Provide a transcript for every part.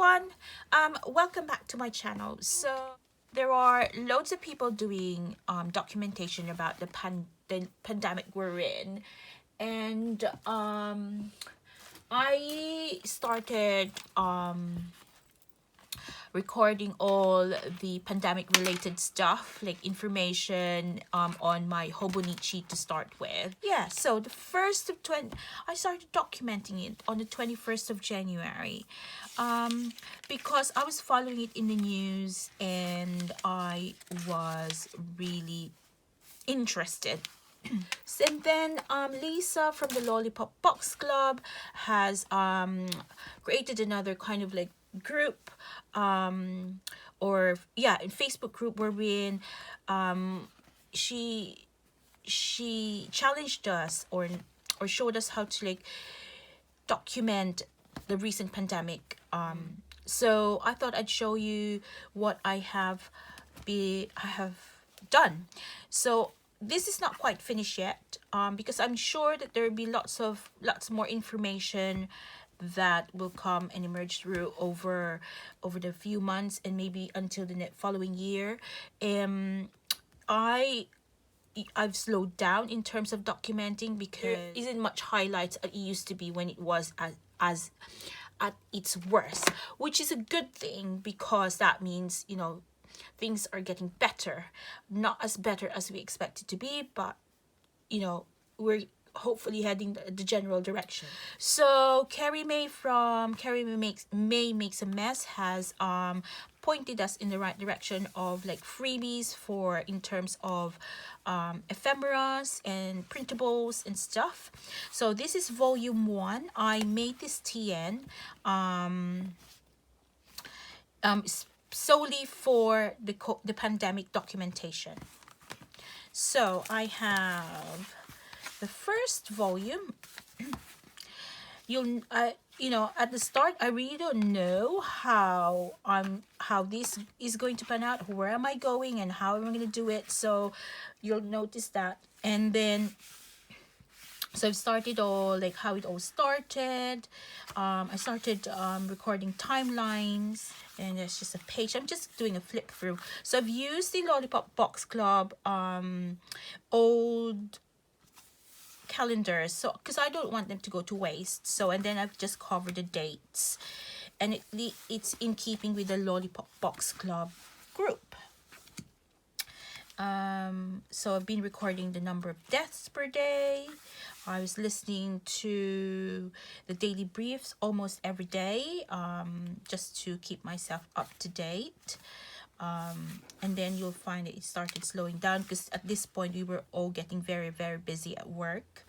everyone, welcome back to my channel. So there are loads of people doing documentation about the pandemic we're in, and I started recording all the pandemic related stuff, like information on my Hobonichi to start with. Yeah, so the first of 20, I started documenting it on the 21st of January because I was following it in the news and I was really interested. And then Lisa from the Lollipop Box Club has created another kind of like group or yeah, in Facebook group wherein she challenged us or showed us how to like document the recent pandemic. So I thought I'd show you what I have done. So this is not quite finished yet because I'm sure that there will be lots more information that will come and emerge through over the few months and maybe until the following year. I've slowed down in terms of documenting because there isn't much highlights as it used to be when it was as at its worst, which is a good thing because that means, you know, things are getting better. Not as better as we expect it to be, but you know, we're hopefully heading the general direction. So Carrie May from May Makes a Mess has pointed us in the right direction of like freebies for in terms of ephemeras and printables and stuff. So this is volume 1. I made this TN solely for the pandemic documentation. So I have the first volume. You know, at the start I really don't know how this is going to pan out, where am I going and how am I going to do it. So you'll notice that. And then so I've started all like how it all started. I started recording timelines, and there's just a page. I'm just doing a flip through. So I've used the Lollipop Box Club old calendars, so because I don't want them to go to waste. So and then I've just covered the dates, and it's in keeping with the Lollipop Box Club group. So I've been recording the number of deaths per day. I was listening to the daily briefs almost every day, just to keep myself up to date. And then you'll find that it started slowing down because at this point we were all getting very, very busy at work.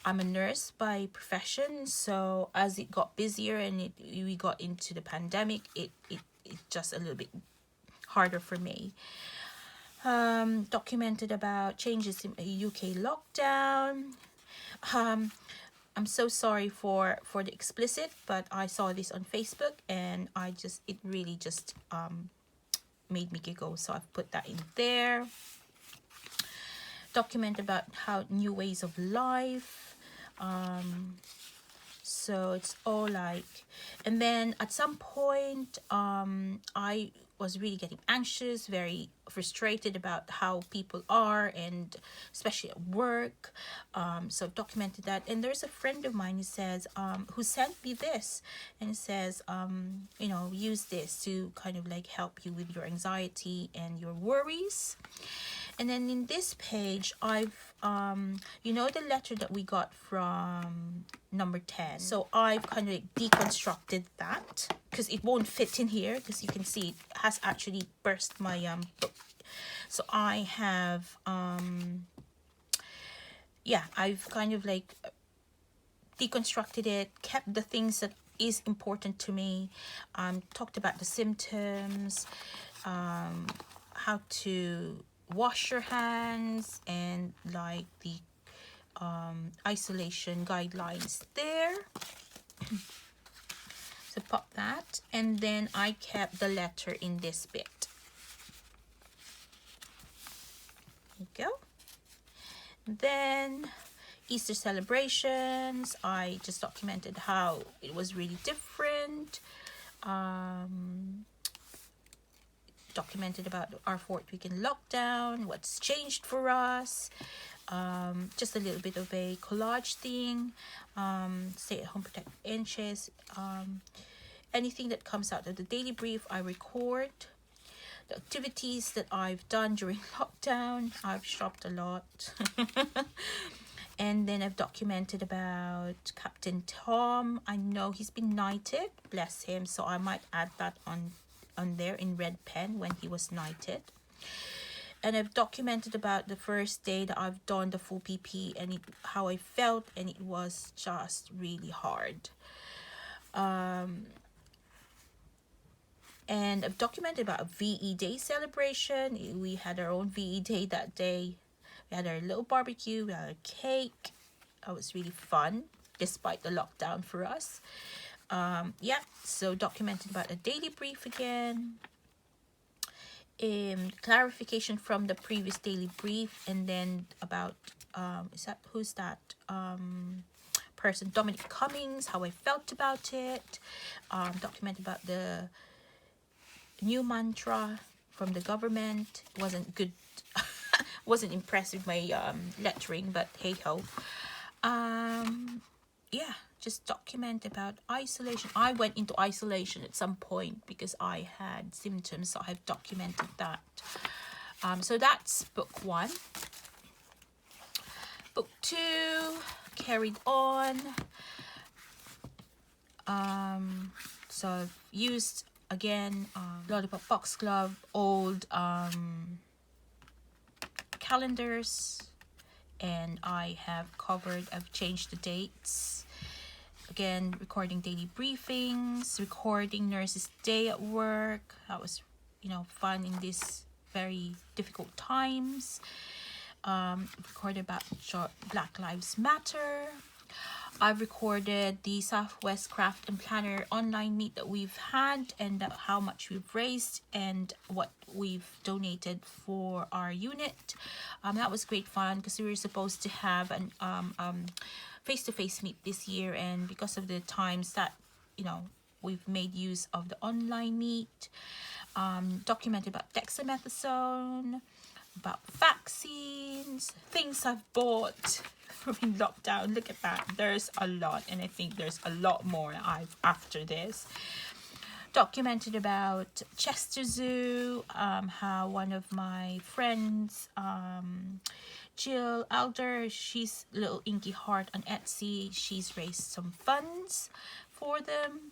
I'm a nurse by profession, so as it got busier and we got into the pandemic, it just a little bit harder for me. Documented about changes in UK lockdown. I'm so sorry for the explicit, but I saw this on Facebook and it really just made me giggle, so I've put that in there. Document about how new ways of life. So it's all like, and then at some point I was really getting anxious, very frustrated about how people are, and especially at work. So I've documented that. And there's a friend of mine who says who sent me this, and it says you know, use this to kind of like help you with your anxiety and your worries. And then in this page I've you know, the letter that we got from number 10, so I've kind of like deconstructed that because it won't fit in here, because you can see it has actually burst my book. So I have yeah, I've kind of like deconstructed it, kept the things that is important to me, talked about the symptoms, how to wash your hands, and like the isolation guidelines there. So pop that, and then I kept the letter in this bit. There you go. Then Easter celebrations, I just documented how it was really different. Documented about our fourth week in lockdown, what's changed for us, just a little bit of a collage thing, stay at home protective inches, anything that comes out of the daily brief I record, the activities that I've done during lockdown. I've shopped a lot. And then I've documented about Captain Tom. I know he's been knighted, bless him, so I might add that on there in red pen when he was knighted. And I've documented about the first day that I've done the full PP and how I felt, and it was just really hard. And I've documented about a VE Day celebration. We had our own VE Day that day. We had our little barbecue, we had a cake. It was really fun, despite the lockdown for us. Yeah, so documented about the daily brief again. Clarification from the previous daily brief, and then about, who's that? Person, Dominic Cummings, how I felt about it. Documented about the new mantra from the government. It wasn't good. Wasn't impressed with my lettering, but hey ho. Yeah, just document about isolation. I went into isolation at some point because I had symptoms, so I've documented that. So that's book 1. Book 2 carried on. So I've used again Lollipop Foxglove old calendars, and I have I've changed the dates. Again, recording daily briefings, recording Nurses Day at work. That was, fun in these very difficult times. Recorded about Black Lives Matter. I've recorded the Southwest Craft and Planner online meet that we've had, and how much we've raised and what we've donated for our unit. That was great fun because we were supposed to have an face-to-face meet this year, and because of the times that we've made use of the online meet. Documented about dexamethasone, about vaccines, things I've bought in lockdown. Look at that, there's a lot, and I think there's a lot more after this. Documented about Chester Zoo, how one of my friends, Jill Alder, she's Little Inky Heart on Etsy, she's raised some funds for them.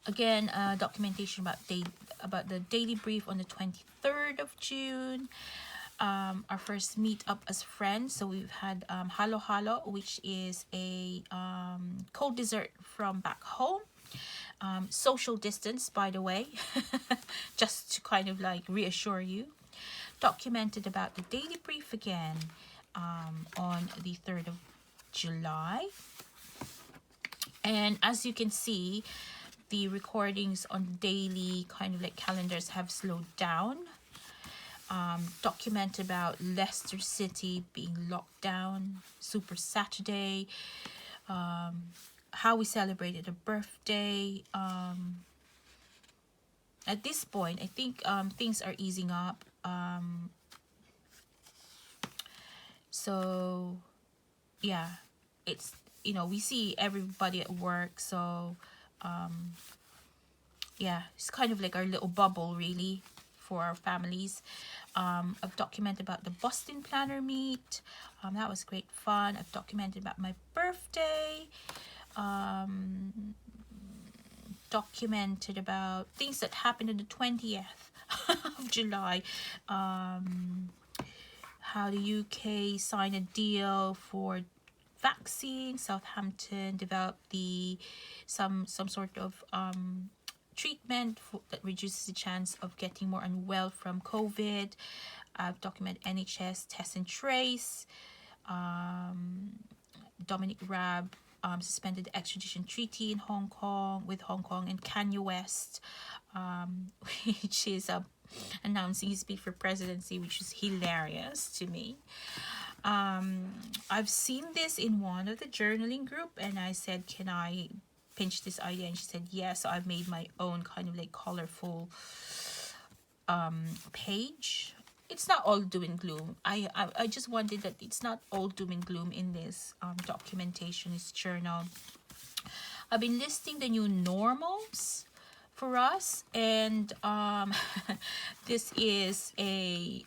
Again, documentation about the daily brief on the 23rd of June. Our first meet up as friends. So we've had Halo Halo, which is a cold dessert from back home. Social distance, by the way, just to kind of like reassure you. Documented about the daily brief again on the 3rd of July. And as you can see, the recordings on daily kind of like calendars have slowed down. Document about Leicester City being locked down, Super Saturday, how we celebrated a birthday. At this point, I think things are easing up. So yeah, it's, we see everybody at work, so yeah, it's kind of like our little bubble really for our families. I've documented about the Boston Planner meet. That was great fun. I've documented about my birthday. Documented about things that happened on the 20th of July. How the UK signed a deal for vaccine. Southampton developed some sort of treatment that reduces the chance of getting more unwell from COVID. I've documented NHS test and trace. Dominic Raab suspended the extradition treaty in Hong Kong with Hong Kong, and Kanye West, which is announcing his bid for presidency, which is hilarious to me. I've seen this in one of the journaling group, and I said, can I pinched this idea and she said yes. So I've made my own kind of like colorful page. It's not all doom and gloom. I just wanted that it's not all doom and gloom in this documentation, this journal. I've been listing the new normals for us, and this is a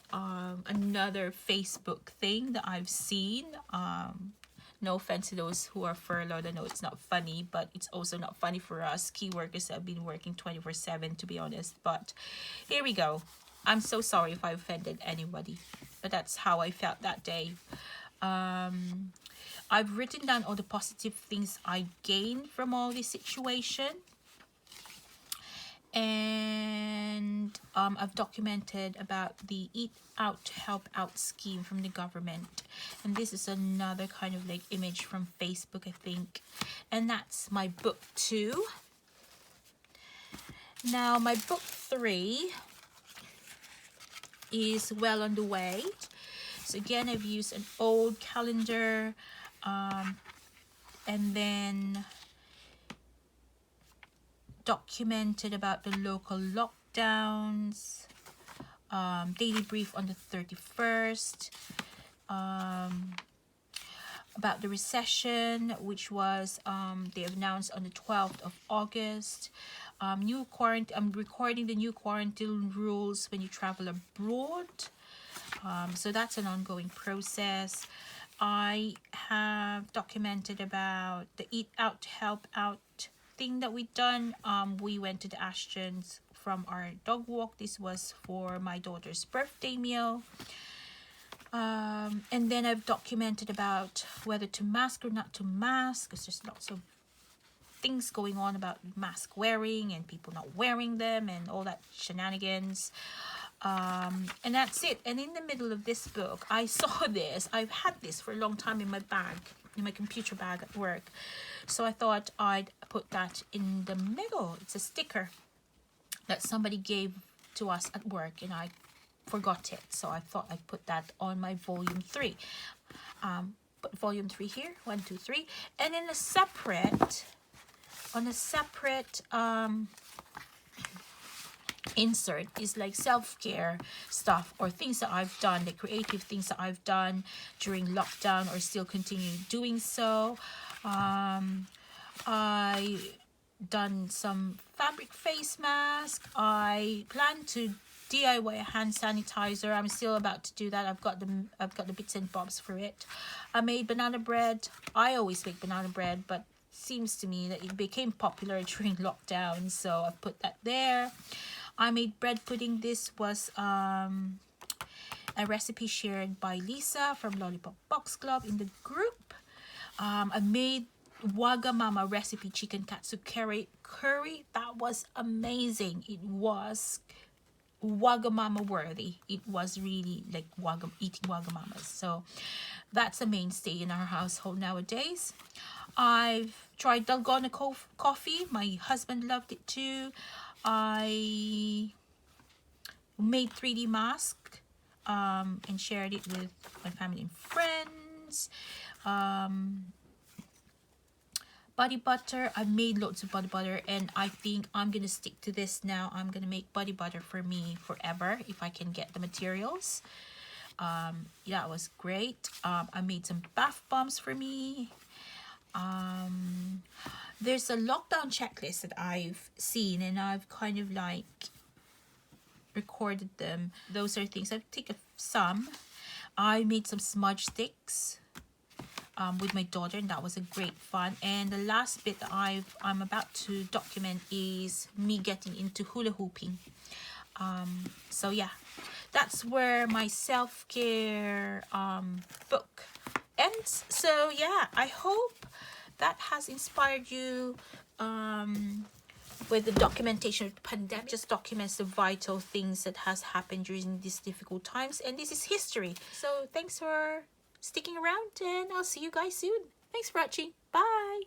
another Facebook thing that I've seen. No offense to those who are furloughed. I know it's not funny, but it's also not funny for us key workers that have been working 24/7, to be honest. But here we go. I'm so sorry if I offended anybody, but that's how I felt that day. I've written down all the positive things I gained from all this situation. And I've documented about the Eat Out Help Out scheme from the government. And this is another kind of like image from Facebook, I think. And that's my book 2. Now my book 3 is well on the way. So again, I've used an old calendar, and then documented about the local lockdowns, daily brief on the 31st, about the recession, which was they announced on the 12th of August. New quarantine. I'm recording the new quarantine rules when you travel abroad. So that's an ongoing process. I have documented about the Eat Out Help Out thing that we done. We went to the Ashtons from our dog walk. This was for my daughter's birthday meal. And then I've documented about whether to mask or not to mask, because there's lots of things going on about mask wearing and people not wearing them and all that shenanigans. And that's it. And in the middle of this book, I saw this. I've had this for a long time in my bag, in my computer bag at work. So I thought I'd put that in the middle. It's a sticker that somebody gave to us at work, and I forgot it. So I thought I'd put that on my volume 3. Put volume 3 here, 1, 2, 3. And in a separate, on a separate insert is like self-care stuff or things that I've done, the creative things that I've done during lockdown or still continue doing so. I done some fabric face mask. I plan to DIY a hand sanitizer. I'm still about to do that. I've got the bits and bobs for it. I made banana bread. I always make banana bread, but seems to me that it became popular during lockdown, so I've put that there. I made bread pudding. This was a recipe shared by Lisa from Lollipop Box Club in the group. I made Wagamama recipe chicken katsu curry. That was amazing. It was Wagamama worthy. It was really like eating Wagamamas. So that's a mainstay in our household nowadays. I've tried Dalgona coffee. My husband loved it too. I made 3D mask and shared it with my family and friends. Body butter. I made loads of body butter, and I think I'm gonna stick to this now. I'm gonna make body butter for me forever if I can get the materials. That was great. I made some bath bombs for me. There's a lockdown checklist that I've seen, and I've kind of like recorded them. Those are things I've taken some. I made some smudge sticks with my daughter, and that was a great fun. And the last bit that I'm about to document is me getting into hula hooping. So yeah, that's where my self-care book ends. So yeah, I hope that has inspired you with the documentation of the pandemic. Just documents the vital things that has happened during these difficult times, and this is history. So thanks for sticking around, and I'll see you guys soon. Thanks for watching. Bye.